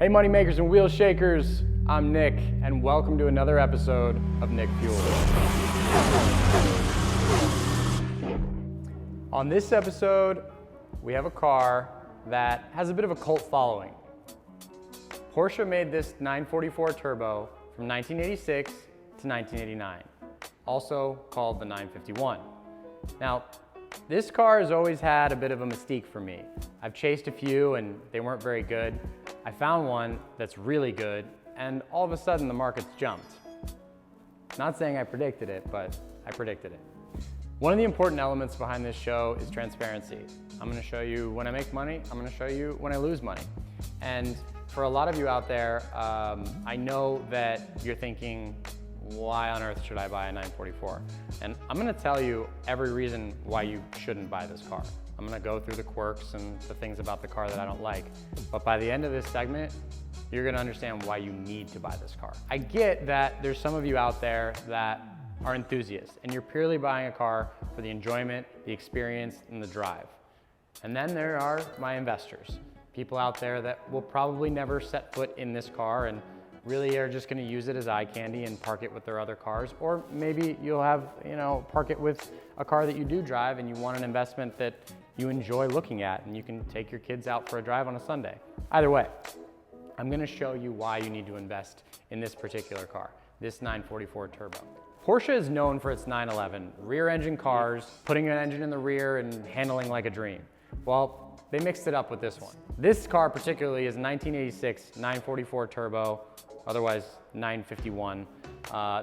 Hey moneymakers and wheel shakers, I'm Nick and welcome to another episode of Nick Fuel. On this episode, we have a car that has a bit of a cult following. Porsche made this 944 Turbo from 1986 to 1989, also called the 951. Now, this car has always had a bit of a mystique for me. I've chased a few and they weren't very good. I found one that's really good and all of a sudden the market's jumped. Not saying I predicted it, but I predicted it. One of the important elements behind this show is transparency. I'm gonna show you when I make money, I'm gonna show you when I lose money. And for a lot of you out there, I know that you're thinking, why on earth should I buy a 944? And I'm gonna tell you every reason why you shouldn't buy this car. I'm gonna go through the quirks and the things about the car that I don't like. But by the end of this segment, you're gonna understand why you need to buy this car. I get that there's some of you out there that are enthusiasts and you're purely buying a car for the enjoyment, the experience, and the drive. And then there are my investors, people out there that will probably never set foot in this car and really are just gonna use it as eye candy and park it with their other cars. Or maybe you'll have, park it with a car that you do drive and you want an investment that you enjoy looking at and you can take your kids out for a drive on a Sunday. Either way, I'm gonna show you why you need to invest in this particular car, this 944 Turbo. Porsche is known for its 911, rear engine cars, putting an engine in the rear and handling like a dream. Well, they mixed it up with this one. This car particularly is 1986 944 Turbo, otherwise 951.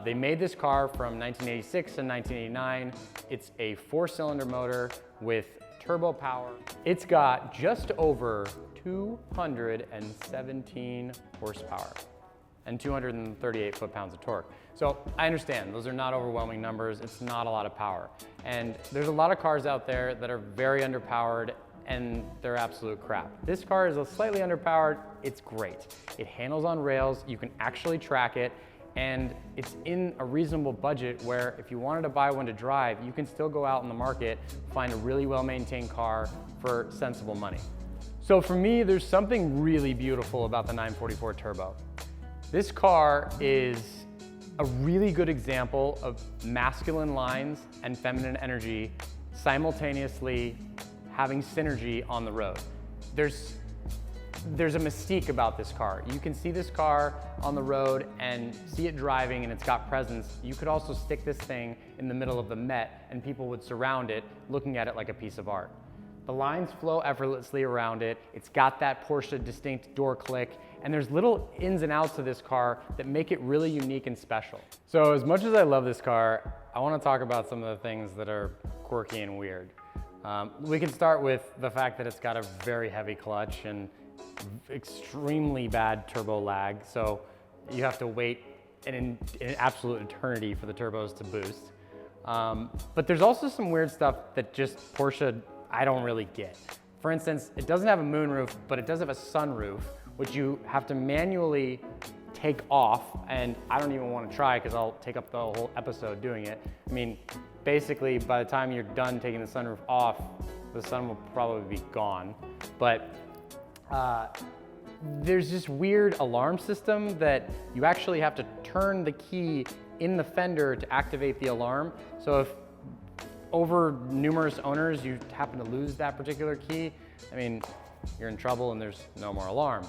They made this car from 1986 to 1989. It's a 4-cylinder motor with turbo power. It's got just over 217 horsepower and 238 foot-pounds of torque. So I understand, those are not overwhelming numbers. It's not a lot of power. And there's a lot of cars out there that are very underpowered and they're absolute crap. This car is slightly underpowered, it's great. It handles on rails, you can actually track it, and it's in a reasonable budget where if you wanted to buy one to drive, you can still go out in the market, find a really well-maintained car for sensible money. So for me, there's something really beautiful about the 944 Turbo. This car is a really good example of masculine lines and feminine energy simultaneously having synergy on the road. There's a mystique about this car. You can see this car on the road and see it driving and it's got presence. You could also stick this thing in the middle of the Met and people would surround it looking at it like a piece of art. The lines flow effortlessly around it. It's got that Porsche distinct door click and there's little ins and outs of this car that make it really unique and special. So as much as I love this car, I want to talk about some of the things that are quirky and weird. We can start with the fact that it's got a very heavy clutch and extremely bad turbo lag. So you have to wait an absolute eternity for the turbos to boost. But there's also some weird stuff that just Porsche, I don't really get. For instance, it doesn't have a moonroof, but it does have a sunroof, which you have to manually take off, and I don't even want to try because I'll take up the whole episode doing it. I mean, basically, by the time you're done taking the sunroof off, the sun will probably be gone. But there's this weird alarm system that you actually have to turn the key in the fender to activate the alarm. So if over numerous owners you happen to lose that particular key, I mean, you're in trouble and there's no more alarm.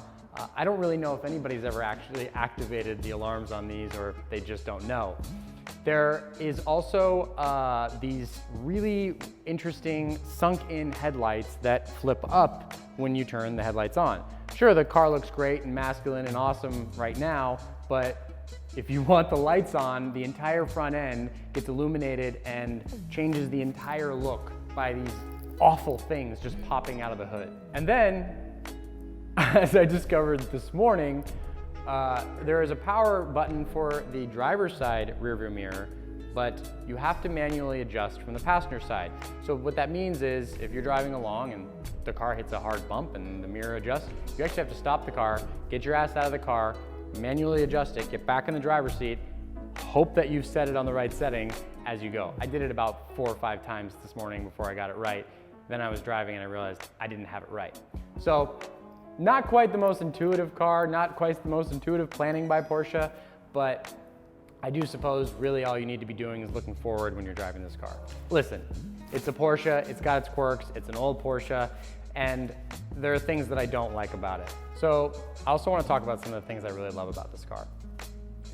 I don't really know if anybody's ever actually activated the alarms on these or if they just don't know. There is also these really interesting sunk-in headlights that flip up when you turn the headlights on. Sure, the car looks great and masculine and awesome right now, but if you want the lights on, the entire front end gets illuminated and changes the entire look by these awful things just popping out of the hood. And then, as I discovered this morning, there is a power button for the driver's side rearview mirror, but you have to manually adjust from the passenger side. So what that means is if you're driving along and the car hits a hard bump and the mirror adjusts, you actually have to stop the car, get your ass out of the car, manually adjust it, get back in the driver's seat, hope that you've set it on the right setting as you go. I did it about 4 or 5 times this morning before I got it right. Then I was driving and I realized I didn't have it right. So Not quite the most intuitive car, not quite the most intuitive planning by Porsche, but I do suppose really all you need to be doing is looking forward when you're driving this car. Listen, it's a Porsche, it's got its quirks, it's an old Porsche, and there are things that I don't like about it. So I also want to talk about some of the things I really love about this car.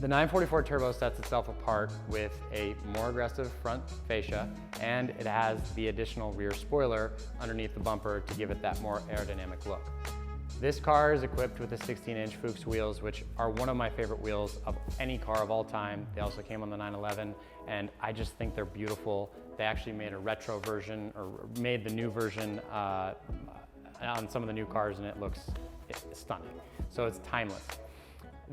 The 944 Turbo sets itself apart with a more aggressive front fascia, and it has the additional rear spoiler underneath the bumper to give it that more aerodynamic look. This car is equipped with the 16-inch Fuchs wheels, which are one of my favorite wheels of any car of all time. They also came on the 911, and I just think they're beautiful. They actually made a retro version, or made the new version on some of the new cars, and it looks stunning. So it's timeless.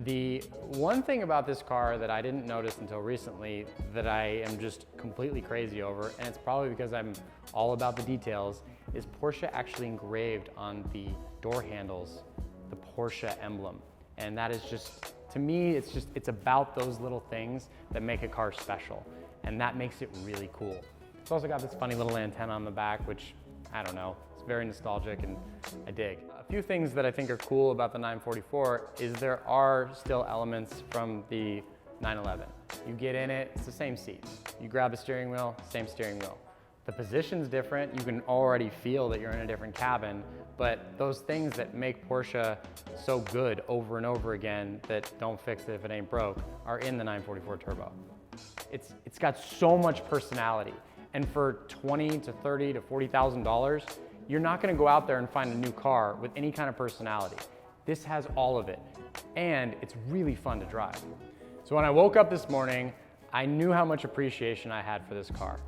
The one thing about this car that I didn't notice until recently that I am just completely crazy over, and it's probably because I'm all about the details, is Porsche actually engraved on the door handles the Porsche emblem. And that is just, to me, it's about those little things that make a car special. And that makes it really cool. It's also got this funny little antenna on the back, which, I don't know, it's very nostalgic and I dig. A few things that I think are cool about the 944 is there are still elements from the 911. You get in it, it's the same seats. You grab a steering wheel, same steering wheel. The position's different, you can already feel that you're in a different cabin, but those things that make Porsche so good over and over again that don't fix it if it ain't broke are in the 944 Turbo. It's got so much personality, and for $20,000 to $30,000 to $40,000, you're not gonna go out there and find a new car with any kind of personality. This has all of it, and it's really fun to drive. So when I woke up this morning, I knew how much appreciation I had for this car.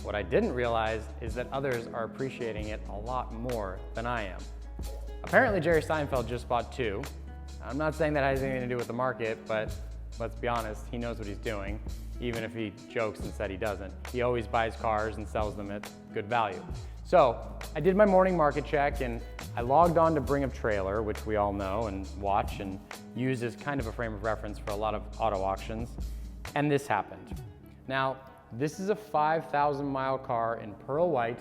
What I didn't realize is that others are appreciating it a lot more than I am. Apparently Jerry Seinfeld just bought two. I'm not saying that has anything to do with the market, but let's be honest, he knows what he's doing, even if he jokes and said he doesn't. He always buys cars and sells them at good value. So I did my morning market check and I logged on to Bring Up Trailer, which we all know and watch and use as kind of a frame of reference for a lot of auto auctions, and this happened. Now, this is a 5,000 mile car in pearl white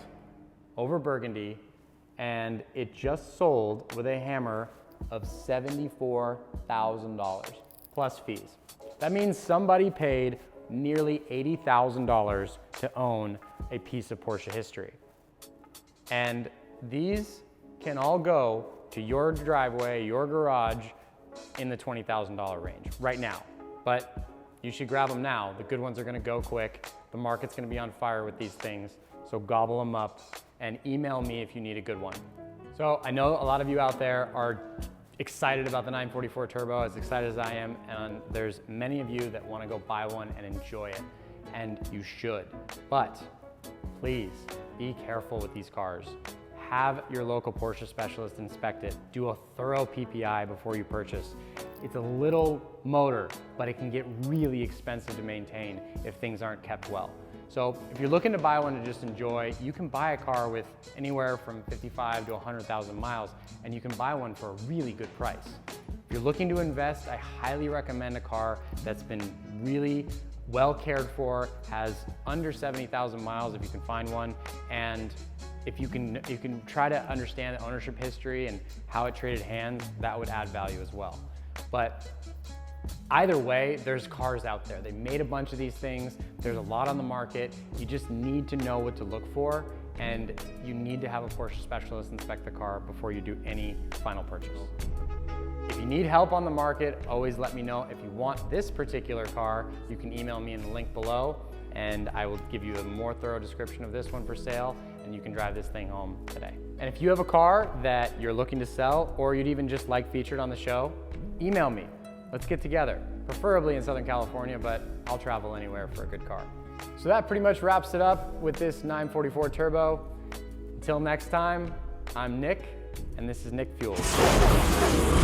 over burgundy, and it just sold with a hammer of $74,000 plus fees. That means somebody paid nearly $80,000 to own a piece of Porsche history. And these can all go to your driveway, your garage in the $20,000 range right now. But you should grab them now. The good ones are gonna go quick. The market's gonna be on fire with these things. So gobble them up and email me if you need a good one. So I know a lot of you out there are excited about the 944 Turbo, as excited as I am, and there's many of you that wanna go buy one and enjoy it, and you should. But please be careful with these cars. Have your local Porsche specialist inspect it. Do a thorough PPI before you purchase. It's a little motor, but it can get really expensive to maintain if things aren't kept well. So if you're looking to buy one to just enjoy, you can buy a car with anywhere from 55 to 100,000 miles, and you can buy one for a really good price. If you're looking to invest, I highly recommend a car that's been really well cared for, has under 70,000 miles if you can find one, and if you can try to understand the ownership history and how it traded hands, that would add value as well. But either way, there's cars out there. They made a bunch of these things. There's a lot on the market. You just need to know what to look for, and you need to have a Porsche specialist inspect the car before you do any final purchase. If you need help on the market, always let me know. If you want this particular car, you can email me in the link below, and I will give you a more thorough description of this one for sale, and you can drive this thing home today. And if you have a car that you're looking to sell, or you'd even just like featured on the show, email me. Let's get together, preferably in Southern California, but I'll travel anywhere for a good car. So that pretty much wraps it up with this 944 Turbo. Until next time, I'm Nick, and this is Nick Fuels.